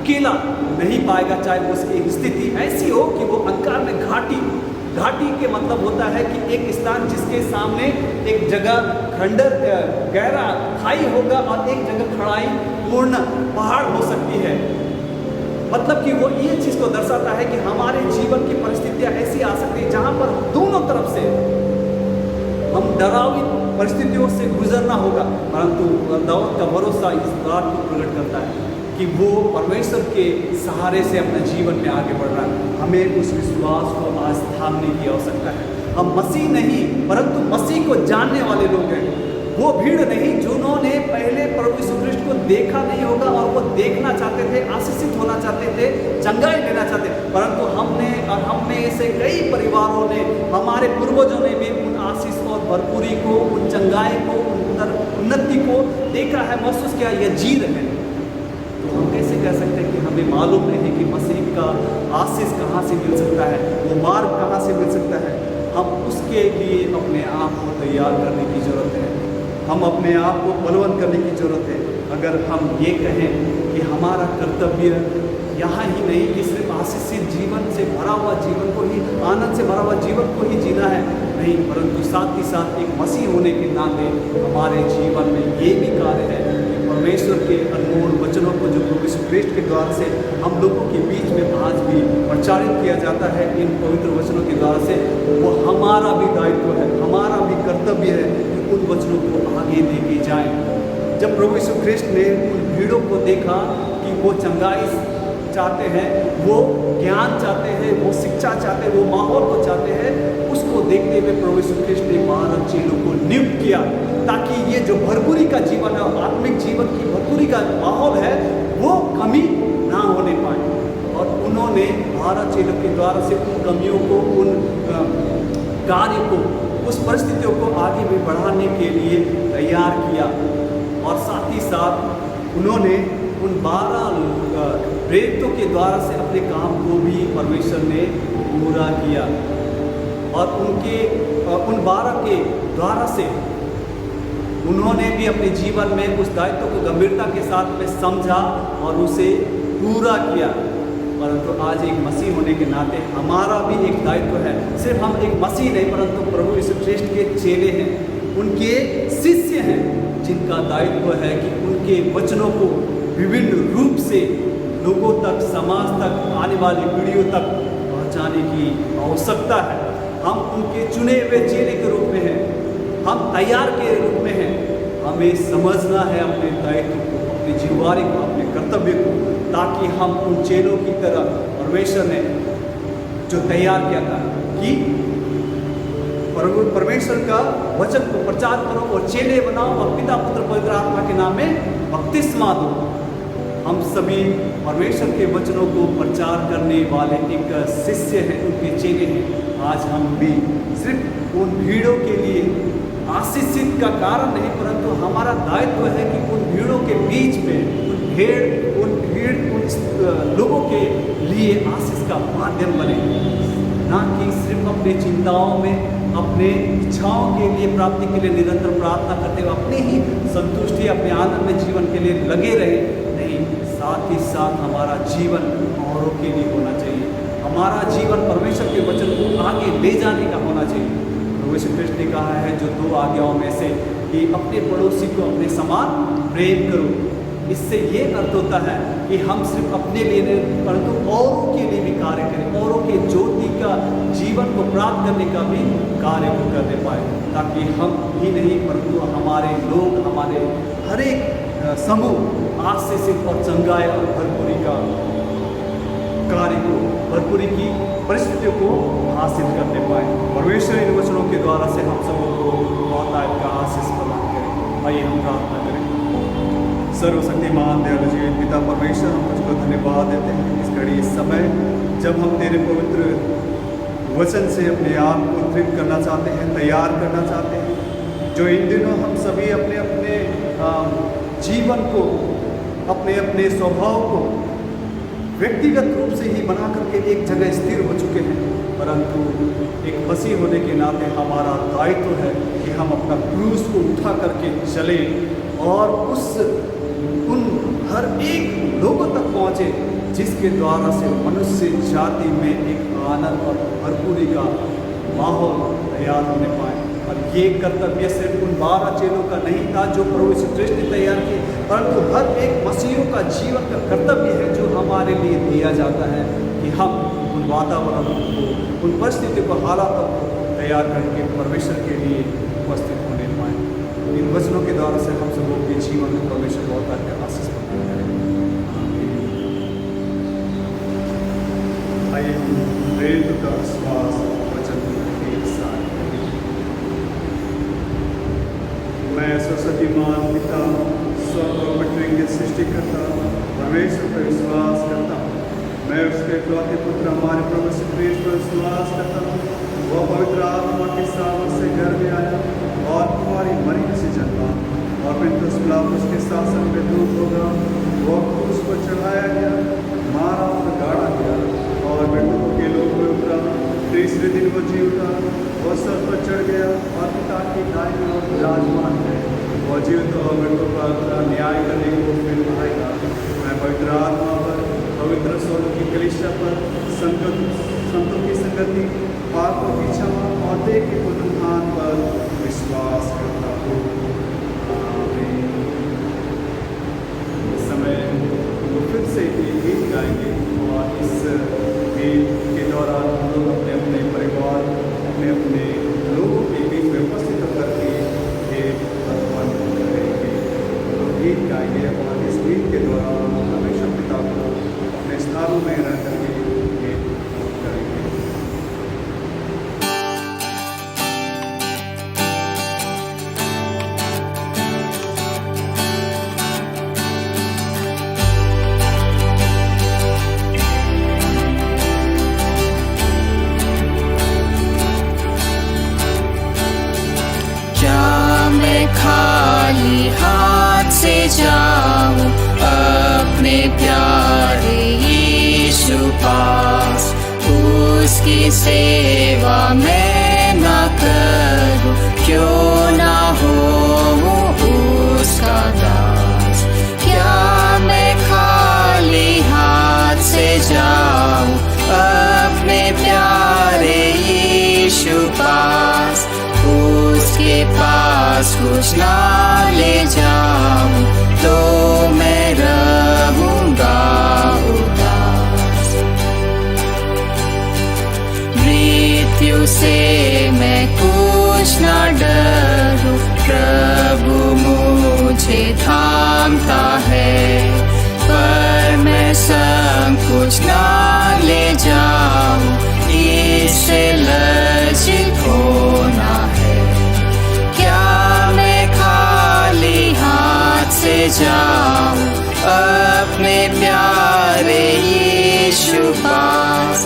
अकेला नहीं पाएगा, चाहे उसकी स्थिति ऐसी हो कि वो अंधकार में घाटी के मतलब होता है कि एक स्थान जिसके सामने एक जगह खंडर गहरा खाई होगा और एक जगह खड़ाई पूर्ण पहाड़ हो सकती है। मतलब कि वो ये चीज़ को दर्शाता है कि हमारे जीवन की परिस्थितियाँ ऐसी आ सकती है जहाँ पर दोनों तरफ से हम डरावनी परिस्थितियों से गुजरना होगा। परंतु दाऊद का भरोसा इस बात को प्रकट करता है कि वो परमेश्वर के सहारे से अपने जीवन में आगे बढ़ रहा है। हमें उस विश्वास को आज थामने की आवश्यकता है। हम मसीह नहीं परंतु मसीह को जानने वाले लोग हैं। वो भीड़ नहीं जिन्होंने पहले प्रभु यीशु ख्रीष्ट को देखा नहीं होगा और वो देखना चाहते थे, आशीषित होना चाहते थे, चंगाई लेना चाहते, परंतु हमने और हम में से कई परिवारों ने, हमारे पूर्वजों ने भी उन आशीष और भरपूरी को, उन चंगाई को, उन उन्नति को देखा है, महसूस किया, ये जी रहे हैं। तो हम कैसे कह सकते हैं कि हमें मालूम नहीं कि मसीह का आशीष कहाँ से मिल सकता है, वो मार्ग कहाँ से मिल सकता है? हम उसके लिए अपने आप को तैयार करने की ज़रूरत है। हम अपने आप को बलवंत करने की ज़रूरत है। अगर हम ये कहें कि हमारा कर्तव्य यहाँ ही नहीं कि सिर्फ आशीषित जीवन से भरा हुआ जीवन को ही, आनंद से भरा हुआ जीवन को ही जीना है, नहीं, परंतु साथ ही साथ एक मसीह होने के नाते हमारे जीवन में ये भी कार्य है कि परमेश्वर के अनमोल वचनों को जो प्रभु यीशु ख्रीष्ट के द्वारा से हम लोगों के बीच में आज भी प्रचारित किया जाता है, इन पवित्र वचनों के द्वारा से, वो हमारा भी दायित्व है, हमारा भी कर्तव्य है कि उन वचनों को आगे लेके जाएं। जब प्रभु यीशु ख्रीष्ट ने उन भीड़ों को देखा कि वो चंगाई चाहते हैं, वो ज्ञान चाहते हैं, वो शिक्षा चाहते हैं, वो माहौल को चाहते हैं, उसको देखते हुए प्रभु यीशु ख्रीष्ट ने 12 चेलों को नियुक्त किया ताकि ये जो भरपूरी का जीवन है, आत्मिक जीवन की भरपूरी का माहौल है, वो कमी ना होने पाए। और उन्होंने 12 चेलों के द्वारा से उन कमियों को, उन कार्य को, उस परिस्थितियों को आगे भी बढ़ाने के लिए तैयार किया। और साथ ही साथ उन्होंने उन 12 प्रेरितों के द्वारा से अपने काम को भी परमेश्वर ने पूरा किया। और उन 12 के द्वारा से उन्होंने भी अपने जीवन में उस दायित्व को गंभीरता के साथ में समझा और उसे पूरा किया। परंतु आज एक मसीह होने के नाते हमारा भी एक दायित्व है। सिर्फ हम एक मसीह नहीं परंतु प्रभु यीशु ख्रीष्ट के चेले हैं, उनके शिष्य हैं, जिनका दायित्व है कि उनके वचनों को विभिन्न रूप से लोगों तक, समाज तक, आने वाली पीढ़ियों तक पहुंचाने की आवश्यकता है। हम उनके चुने हुए चेले के रूप में हैं, हम तैयार के रूप में हैं। हमें समझना है अपने दायित्व को, अपनी जिम्मेदारी को, अपने कर्तव्य को, ताकि हम उन चेलों की तरह परमेश्वर ने जो तैयार किया था कि परमेश्वर का वचन को प्रचार करो और चेले बनाओ और पिता पुत्र पवित्र आत्मा के नाम में बपतिस्मा दो। हम सभी परमेश्वर के वचनों को प्रचार करने वाले एक शिष्य हैं, उनके चेले हैं। आज हम भी सिर्फ उन भीड़ों के लिए आशीषित का कारण नहीं परंतु हमारा दायित्व है कि उन भीड़ों के बीच में उन लोगों के लिए आशीष का माध्यम बने, ना कि सिर्फ अपनी चिंताओं में, अपने इच्छाओं के लिए, प्राप्ति के लिए निरंतर प्रार्थना करते हुए अपनी ही संतुष्टि, अपने आनंद में जीवन के लिए लगे रहे। नहीं, साथ ही साथ हमारा जीवन औरों के लिए होना चाहिए। हमारा जीवन परमेश्वर के वचन को आगे ले जाने का होना चाहिए। प्रभु यीशु ख्रीष्ट ने कहा है जो 2 आज्ञाओं में से कि अपने पड़ोसी को अपने समान प्रेम करो, इससे ये अर्थ होता है कि हम सिर्फ अपने लिए नहीं परंतु औरों के लिए भी कार्य करें, औरों के ज्योति का जीवन को प्राप्त करने का भी कार्य को करने पाए, ताकि हम ही नहीं परंतु हमारे लोग, हमारे हर एक समूह आशीषित और चंगाई और भरपूरी का कार्य को, भरपूरी की परिस्थितियों को हासिल करने पाए। परमेश्वर इन वचनों के द्वारा से हम सबों को बहुत का आशीष प्रदान करें। आइए हम प्रार्थना करें। सर्वशक्तिमान दयालु जीवित पिता परमेश्वर, हम तुझको धन्यवाद देते हैं इस घड़ी, इस समय जब हम तेरे पवित्र वचन से अपने आप को तृप्त करना चाहते हैं, तैयार करना चाहते हैं, जो इन दिनों हम सभी अपने अपने जीवन को, अपने अपने स्वभाव को व्यक्तिगत रूप से ही बना करके एक जगह स्थिर हो चुके हैं, परंतु एक मसीह होने के नाते हमारा दायित्व है कि हम अपना क्रूस को उठा करके चले और उन हर एक लोगों तक पहुँचे जिसके द्वारा से मनुष्य जाति में एक आनंद और भरपूरी का माहौल तैयार होने पाए। और ये कर्तव्य सिर्फ उन 12 चेलों का नहीं था जो प्रभु यीशु ख्रिस्त ने तैयार किए, परंतु हर एक मसीहियों का जीवन का कर्तव्य है जो हमारे लिए दिया जाता है कि हम उन वातावरणों को, उन परिस्थितियों को, हालातों को तैयार करके परमेश्वर के लिए उपस्थित होने पाए। इन वचनों के द्वारा से हम सबों के जीवन में परमेश्वर बहुत आशीष प्रदान करें। आइए हम वेद का श्वास वचन एक साथ। मैं सरस्वतीमान पिता स्वर्ग और पृथ्वी के सृष्टिकर्ता परमेश्वर पर विश्वास करता हूँ। मैं उसके इकलौते पुत्र हमारे प्रभु यीशु ख्रिस्त पर विश्वास करता हूँ। वह पवित्र आत्मा के सामर्थ से घर में आया और तुम्हारी मरियम से जन्मा और पितृ पिलातुस के शासन में दूत होगा। वह क्रूस पर चढ़ाया गया, मारा और गाड़ा गया और मृतकों के लोक में उतरा। तीसरे दिन वो जी उठा, वह सर पर चढ़ गया और पिता की दाहिनी ओर विराजमान है। वह जीवित और मृतकों का न्याय करने को फिर आएगा। मैं पवित्र आत्मा पर, पवित्र स्वर्ग की कलीसिया पर, संतों की संगति, पापों की क्षमा और देह के पुनरुत्थान पर विश्वास करता हूँ। आमीन। इस समय वो फिर से एक गीत गाएंगे और इस गीत के दौरान हम लोग अपने अपने परिवार, अपने अपने लोगों के बीच में उपस्थित होकर के ये वर्तमान करेंगे, तो गीत गाएंगे और इस गीत के द्वारा परमेश्वर पिता को अपने स्थानों में रह करके ये करेंगे। खाली हाथ से जाऊं अपने प्यारे यीशु पास, उसकी सेवा मैं ना करूं, क्यों ना हो उसका दास। क्या मैं खाली हाथ से जाऊं अपने प्यारे यीशु पास, उसके पास कुछ ना ले जाऊं तो मैं रहूंगा उदास। मृत्यु से मैं कुछ ना डरूं, प्रभु मुझे थामता है, पर मैं संग कुछ ना ले जाऊं, इससे लज्जित होना है। से जाऊं अपने प्यारे यीशु पास,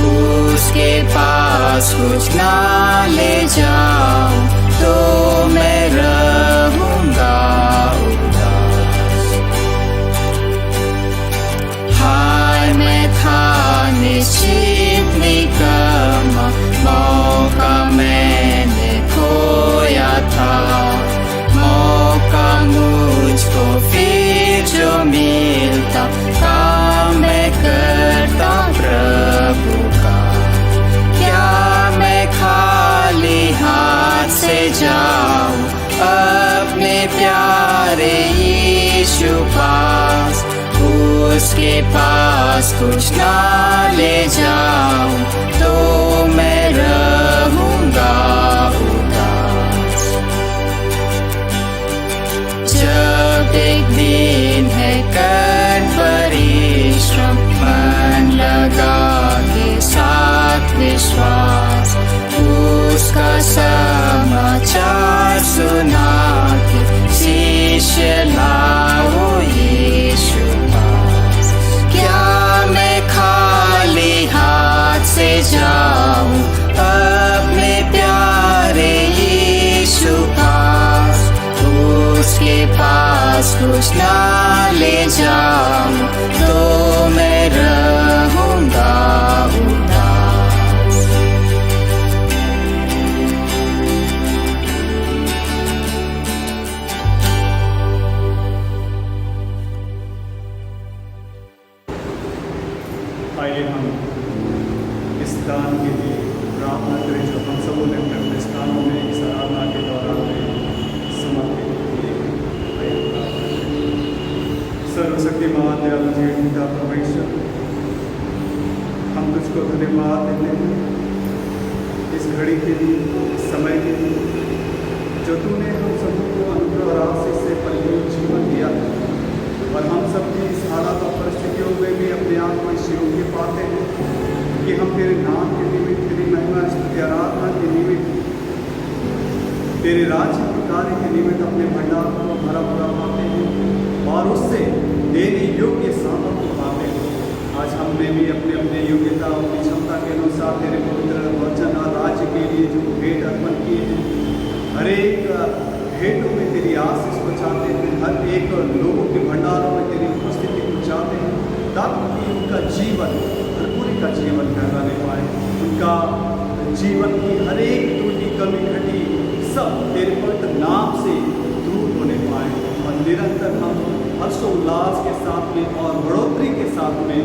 उसके पास कुछ ना ले जाऊं तो मैं रहूंगा उदास। हाय मैं था निश्चित निकम्मा, मौका मैंने खोया था, मौका मुझको फिर जो मिलता, काम मैं करता प्रभु का। क्या मैं खाली हाथ से जाऊं अपने प्यारे यीशु पास, उसके पास कुछ ना ले जाऊं तो मैं रहूंगा उदास। जब एक दिन है कर परिश्रम, मन लगा के साथ विश्वास, उसका समाचार सुना के शिष्य लाओ यीशु पास। क्या मैं खाली हाथ से जाऊं अपने प्यारे यीशु पास, उसके पास कुछ ना ले जाऊं तो मैं रहूंगा उदास। आइए हम इस दान के लिए प्रार्थना करें जो हम सबों ने अपने अपने स्थानों में इस आराधना के दौरान में समर्पित किए। आइए प्रार्थना करें। सर्वशक्तिमान दयालु जीवन पिता परमेश्वर, हम तुझको धन्यवाद देते हैं इस घड़ी के लिए, इस समय के लिए जो तूने हम सबों को अनुग्रह और आशीष से परिपूर्ण जीवन दिया है। और हम सब की इस हालात और परिस्थितियों में भी अपने आप को इस योग्य पाते हैं कि हम तेरे नाम के निमित्त, तेरी महिमा स्तुति आराधना के निमित्त, तेरे राज्य के कार्य के निमित्त अपने भंडार को भरा भरा पाते हैं और उससे देने योग्य सामर्थ्य पाते हैं। आज हमने भी अपने अपने योग्यता अपनी क्षमता के अनुसार तेरे पवित्र वचन और राज्य के लिए जो भेंट अर्पण किए हैं, हर एक भेंटों में तेरी आशीष को चाहते हैं, हर एक लोगों के भंडारों में तेरी उपस्थिति को चाहते हैं, ताकि उनका जीवन भरपूरी का जीवन कहलाने पाए, उनका जीवन की हर एक त्रुटि कमी घटी सब तेरे पवित्र नाम से दूर होने पाए और निरंतर हम हर्षोल्लास के साथ में और बढ़ोतरी के साथ में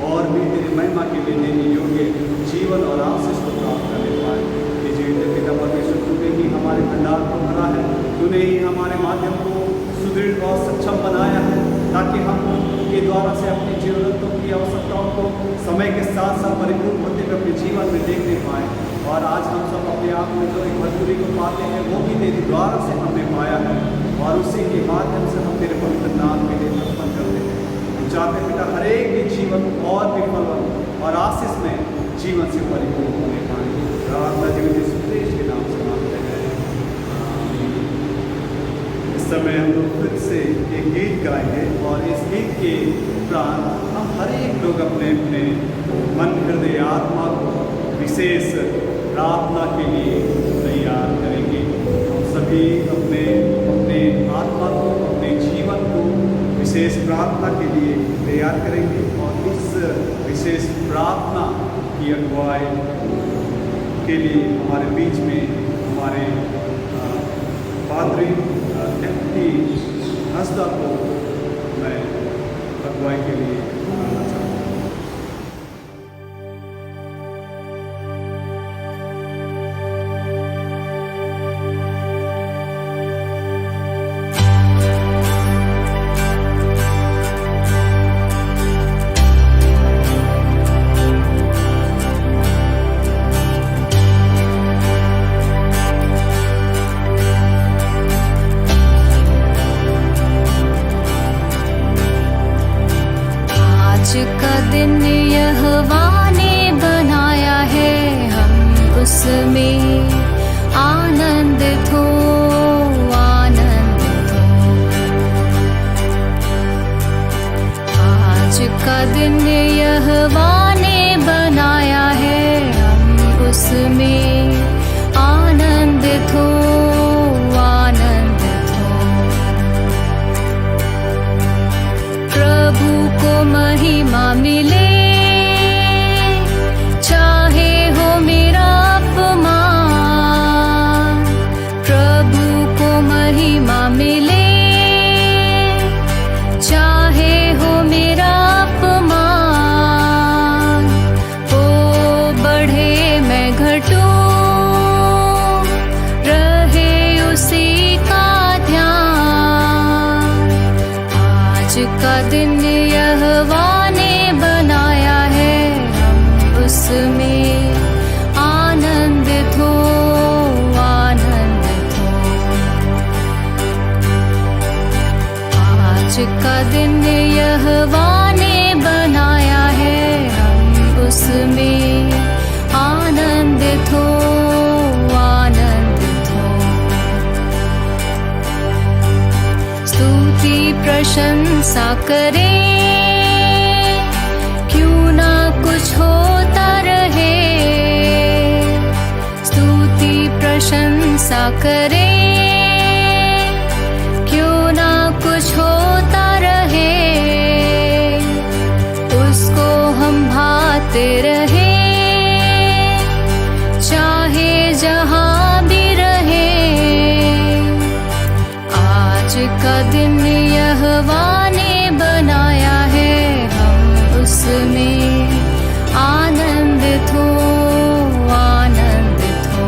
और भी तेरी महिमा के लिए देने योग्य जीवन और आशीष को प्राप्त करने पाए। पिता परमेश्वर, तूने ही हमारे भंडार को भरा है, तूने ही हमारे माध्यम को सुदृढ़ और सक्षम बनाया है, ताकि हम के द्वारा से अपनी जरूरतों की आवश्यकताओं को समय के साथ साथ परिपूर्ण होते हुए अपने जीवन में देखने पाए। और आज हम सब अपने आप में जो एक मजबूरी को पाते हैं वो भी तेरे द्वारा से हमने पाया है और उसी के माध्यम से हम तेरे पवित्र नाम के लिए अर्पण करते हैं। हम चाहते हैं पिता हर एक के जीवन और विफल और आशीष में जीवन से परिपूर्ण होने पाए। प्रार्थना जीवन के नाम से मांगते हैं। इस समय हम लोग फिर से एक गीत गाएंगे और इस गीत के उपरांत हम हर एक लोग अपने अपने मन हृदय आत्मा को विशेष प्रार्थना के लिए तैयार करेंगे। हम सभी अपने अपने आत्मा को, अपने जीवन को विशेष प्रार्थना के लिए तैयार करेंगे और इस विशेष प्रार्थना की अगुवाई के लिए हमारे बीच में हमारे पादरी एफटी हंसदा को मैं अगुवाई के लिए बुलाना चाहता हूँ। दिन यहोवा ने बनाया है, हम उसमें आनंदित हो, आनंदित हो। आज का दिन यहोवा ने बनाया है, हम उसमें आनंदित हो, आनंदित हो। प्रभु को महिमा मिले, चाहे हो मेरा अपमान। प्रभु को महिमा मिले, चाहे हो मेरा अपमान। ओ बढ़े मैं घटूं, रहे उसी का ध्यान। आज का दिन यहोवा ने बनाया है, हम उसमें आनंदित हो, आनंदित हो। स्तुति प्रशंसा करें, क्यों ना कुछ होता रहे। स्तुति प्रशंसा करें, क्यों ना कुछ होता रहे। उसको हम भाते रहे, चाहे जहाँ भी रहे। आज का दिन यहोवा ने बनाया है, हम उसमें आनंदित हो, आनंदित हो।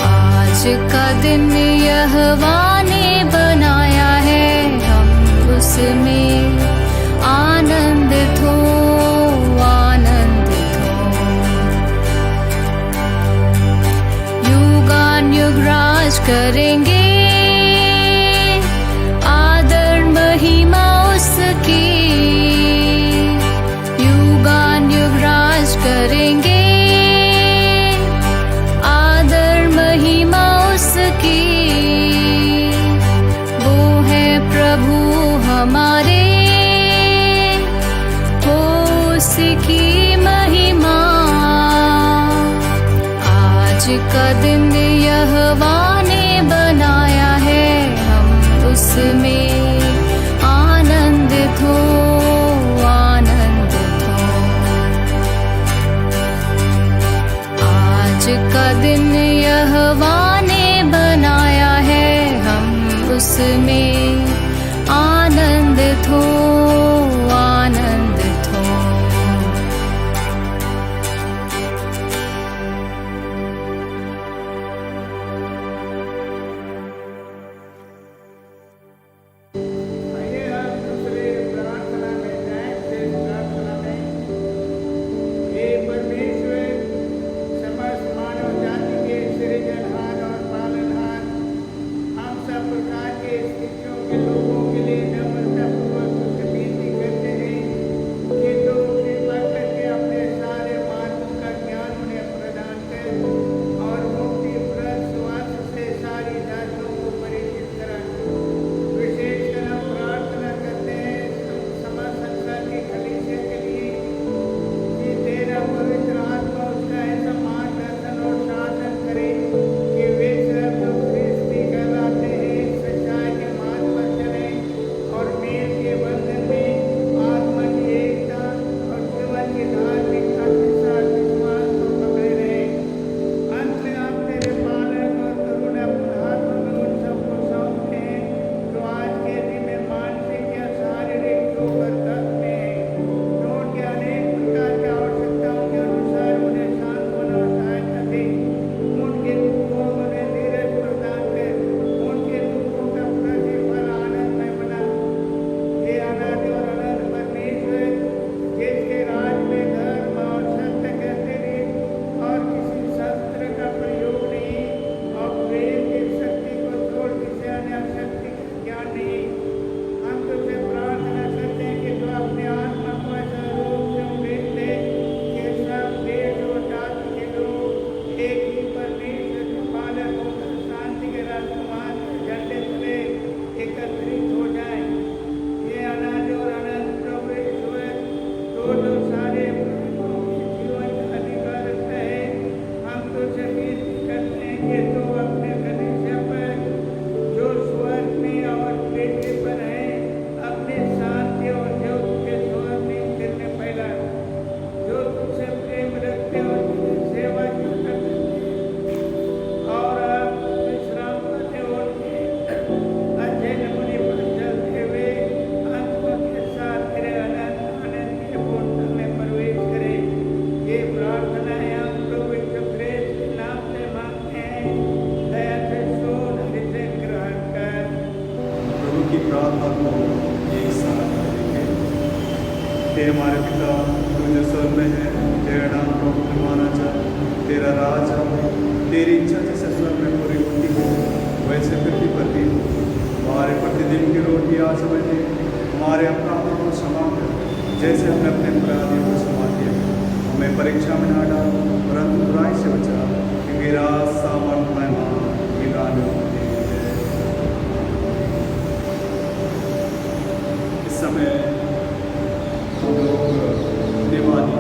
आज का दिन यहोवा ने बनाया है, हम उसमें आनंदित हो, आनंदित हो। युगानुयुग राज करेंगे, आदर महिमा उसकी। युगानुयुग राज करेंगे, आदर महिमा उसकी। वो है प्रभु हमारे, हो उसकी महिमा। आज का दिन यहोवा ने बनाया है, हम उसमें आनंदित हो, आनंदित हो। आज का दिन यहोवा ने बनाया है, हम उसमें आनंदित हो, आनंदित हो। आइए हम दूसरे प्रार्थना में जाएं। शेष प्रार्थना में हे परमेश्वर, समस्त मानव जाति के सृजनहार और पालनहार, हम सब प्रकार के स्थितियों के लोगों के लिए नम्रतापूर्वक तुझसे विनती करते हैं कि तू कृपा करके अपने सारे मार्गों का ज्ञान उन्हें प्रदान कर और मुक्तिप्रद सुवास से सारी जातियों को परिचित करा। विशेषकर हम प्रार्थना करते हैं समस्त संसार की कलीसिया के लिए कि तेरा पवित्र आत्मा उसका ऐसा मार्गदर्शन और शासन करे कि वे सब जो ख्रिस्ती कहलाते हैं सच्चाई के मार्ग पर चलें और मेल के बंधन में आत्मा की एकता और जीवन की धार्मिकता के साथ विश्वास को पकड़े रहें। अंत में हम तेरे पालक और करुणा आत्मा में उन सबको सौंपते हैं जो आज के दिन में मानसिक या शारीरिक दुख और कष्ट में हैं। तो उनके अनेक प्रकार की आवश्यकताओं के अनुसार उन्हें सांत्वना और सहायता दे। उनके दुखों में उन्हें धीरज प्रदान कर, उनके दुखों का प्रतिफल आनंदमय बना। हे अनादि और अनंत परमेश्वर, जिसके राज में धर्म और सत्य का तिरिक और किसी शस्त्र का प्रयोग नहीं और प्रेम की शक्ति को छोड़ किसी अन्य शक्ति का ज्ञान नहीं, हम तुझसे प्रार्थना करते हैं कि तू अपने आत्मा को ऐसा रूप से उड़ेल दे कि सब देश और जाति के लोग एक ही परमेश्वर के पालक होकर शांति के राजकुमार के झंडे तले एकत्रित हो जाएं। ये अनादि और अनंत प्रभु ईश्वर, तो सारे प्राणियों के जीवन का अधिकार रखता है, हम तुझसे विनती करते हैं कि तू अपने कलीसिया पर जो स्वर्ग में और पृथ्वी पर है अपने शांति और ज्योति के स्वर्ग में फिरने फैला। जो तुझसे प्रेम रखते और तुझे सेवा करते और अब विश्राम करते उनके अध्ययन मुनि पर चलते हुए अंत के साथ तेरे अनंत आनंद के पूर्णता में प्रवेश करें। ये प्रार्थना है हम प्रभु यीशु ख्रिस्त के नाम से मांगते हैं। दया से सुन, हृदय ग्रहण कर। प्रभु की प्रार्थना को एक साथ करेंगे। हे हमारे पिता तू जो स्वर्ग में है, तेरा नाम पवित्र माना जाए, तेरा राज आए, तेरी इच्छा जैसे स्वर्ग में पूरी होती है वैसे पृथ्वी पर भी हो। हमारे प्रतिदिन की रोटी आज हमें दे, हमारे अपराधों को क्षमा कर जैसे हमने अपने अपराधियों को क्षमा किया। हमें परीक्षा में ना डाल परंतु बुराई से बचा, क्योंकि राज सामर्थ महिमा निदान होती है। इस समय हम लोग दिवाली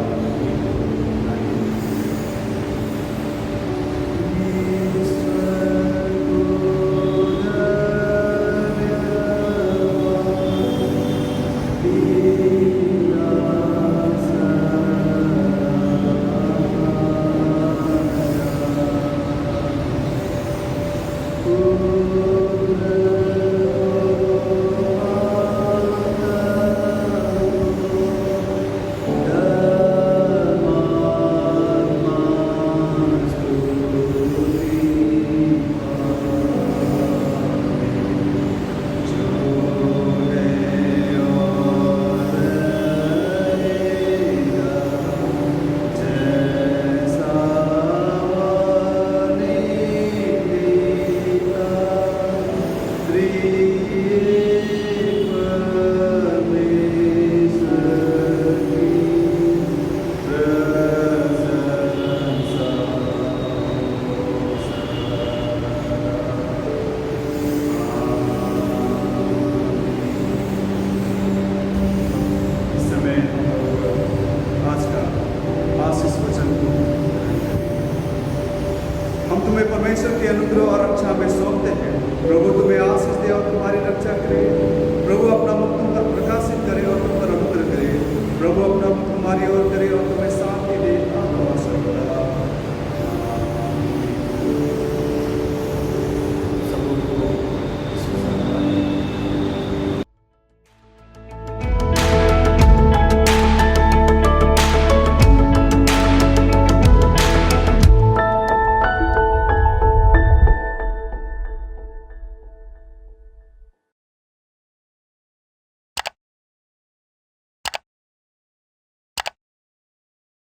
परमेश्वर के अनुग्रह और रक्षा में सौंपते हैं। प्रभु तुम्हें आशीष